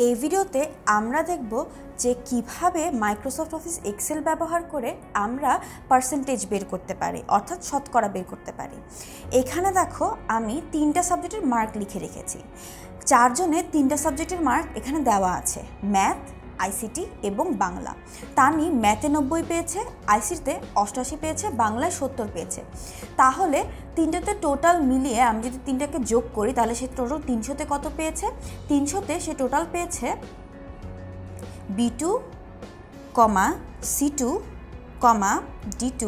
এই ভিডিওতে আমরা দেখব যে কিভাবে মাইক্রোসফট অফিস এক্সেল ব্যবহার করে আমরা পার্সেন্টেজ বের করতে পারি, অর্থাৎ শতকরা বের করতে পারি। এখানে দেখো আমি 3টা সাবজেক্টের মার্ক লিখে রেখেছি। 4 জনের 3টা সাবজেক্টের মার্ক এখানে দেওয়া আছে, ম্যাথ, আইসিটি এবং বাংলা। তানি ম্যাথে 90 পেয়েছে, আইসিটিতে 88 পেয়েছে, বাংলায় 70 পেয়েছে। তাহলে 3টাতে টোটাল মিলিয়ে আমি যদি 3টাকে যোগ করি তাহলে সে টোটাল 300তে কত পেয়েছে? 300তে সে টোটাল পেয়েছে B2, C2, D2।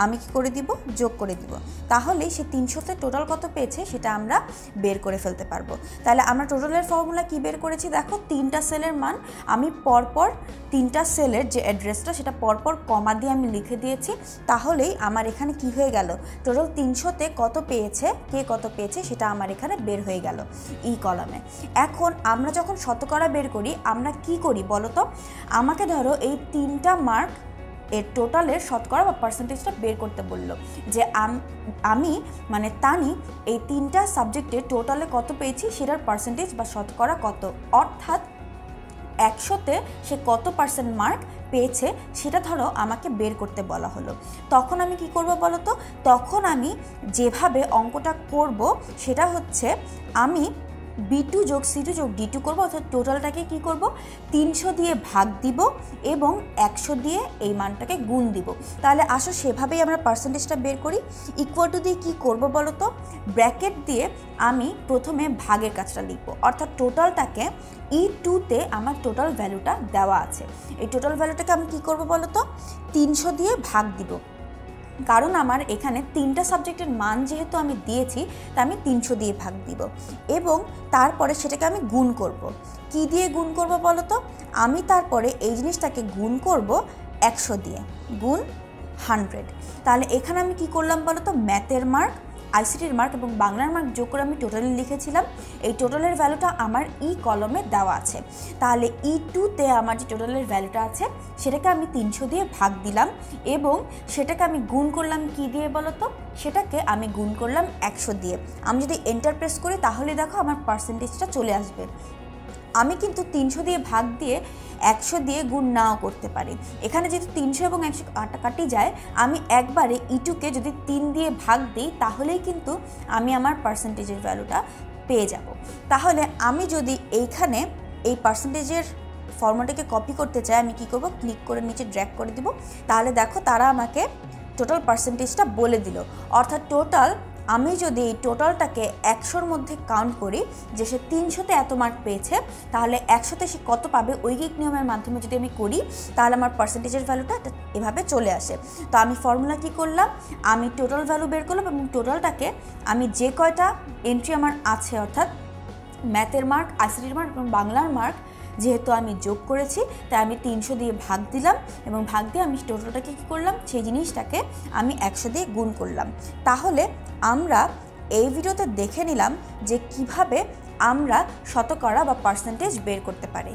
আমি কি করে দিব? যোগ করে দিব। তাহলে সে 300তে টোটাল কত পেয়েছে সেটা আমরা বের করে ফেলতে পারবো। তাহলে আমরা টোটালের ফর্মুলা কি বের করেছি? দেখো 3টা সেলের মান আমি পরপর 3টা সেলের যে অ্যাড্রেসটা সেটা পরপর কমা দিয়ে আমি লিখে দিয়েছি। তাহলেই আমার এখানে কি হয়ে গেল? টোটাল 300তে কত পেয়েছে, কে কত পেয়েছে সেটা আমার এখানে বের হয়ে গেল এই কলামে। এখন আমরা যখন শতকরা বের করি আমরা কি করি বলো তো? আমাকে ধরো এই 3টা মার্ক এর টোটালের শতকরা বা পার্সেন্টেজটা বের করতে বলল, যে আমি মানে তানি এই 3টা সাবজেক্টে টোটালে কত পেয়েছি সেটার পার্সেন্টেজ বা শতকরা কত, অর্থাৎ 100তে সে কত পার্সেন্ট মার্ক পেয়েছে সেটা ধরো আমাকে বের করতে বলা হলো। তখন আমি কি করব বলো তো? তখন আমি যেভাবে অঙ্কটা করব সেটা হচ্ছে আমি B2 যোগ C2 যোগ D2 করবো, অর্থাৎ টোটালটাকে কি করব? 300 দিয়ে ভাগ দিব এবং 100 দিয়ে এই মানটাকে গুণ দিব। তাহলে আসো সেভাবেই আমরা পার্সেন্টেজটা বের করি। ইকুয়াল টু দিয়ে কী করবো বলো তো? ব্র্যাকেট দিয়ে আমি প্রথমে ভাগের কাজটা লিখবো, অর্থাৎ টোটালটাকে E2তে আমার টোটাল ভ্যালুটা দেওয়া আছে। এই টোটাল ভ্যালুটাকে আমি কি করব বলো তো? 300 দিয়ে ভাগ দিব, কারণ আমার এখানে 3টা সাবজেক্টের মান যেহেতু আমি দিয়েছি তা আমি 300 দিয়ে ভাগ দিব এবং তারপরে সেটাকে আমি গুণ করব। কি দিয়ে গুণ করব বলো তো? আমি তারপরে এই জিনিসটাকে গুণ করব 100 দিয়ে, গুণ 100। তাহলে এখানে আমি কি করলাম বলো তো? ম্যাথের মার্ক, আইসিটির মার্ক এবং বাংলার মার্ক যোগ করে আমি টোটালি লিখেছিলাম। এই টোটালের ভ্যালুটা আমার ই কলমে দেওয়া আছে। তাহলে E2তে আমার যে টোটালের ভ্যালুটা আছে সেটাকে আমি 300 দিয়ে ভাগ দিলাম এবং সেটাকে আমি গুণ করলাম কি দিয়ে বলো তো? সেটাকে আমি গুণ করলাম 100 দিয়ে। আমি যদি এন্টার প্রেস করি তাহলে দেখো আমার পার্সেন্টেজটা চলে আসবে। আমি কিন্তু 300 দিয়ে ভাগ দিয়ে 100 দিয়ে গুণ নাও করতে পারি। এখানে যেহেতু 300 এবং 100 কাটাকাটি যায়, আমি একবারে E2কে যদি 3 দিয়ে ভাগ দিই তাহলেই কিন্তু আমি আমার পার্সেন্টেজের ভ্যালুটা পেয়ে যাব। তাহলে আমি যদি এইখানে এই পার্সেন্টেজের ফর্মুলাটাকে কপি করতে চাই, আমি কি করব? ক্লিক করে নিচে ড্র্যাগ করে দিব। তাহলে দেখো তারা আমাকে টোটাল পার্সেন্টেজটা বলে দিল, অর্থাৎ টোটাল আমি যদি এই টোটালটাকে 100-র মধ্যে কাউন্ট করি যে সে 300তে এত মার্ক পেয়েছে, তাহলে 100তে সে কত পাবে ঐকিক নিয়মের মাধ্যমে যদি আমি করি তাহলে আমার পার্সেন্টেজের ভ্যালুটা এভাবে চলে আসে। তো আমি ফর্মুলা কি করলাম? আমি টোটাল ভ্যালু বের করলাম এবং টোটালটাকে আমি যে কয়টা এন্ট্রি আমার আছে, অর্থাৎ ম্যাথের মার্ক, আইসিটির মার্ক এবং বাংলার মার্ক যেহেতু আমি যোগ করেছি তাই আমি 300 দিয়ে ভাগ দিলাম এবং ভাগ দিয়ে আমি টোটালটাকে কী করলাম? সেই জিনিসটাকে আমি 100 দিয়ে গুণ করলাম। তাহলে আমরা এই ভিডিওতে দেখে নিলাম যে কিভাবে আমরা শতকরা বা পার্সেন্টেজ বের করতে পারি।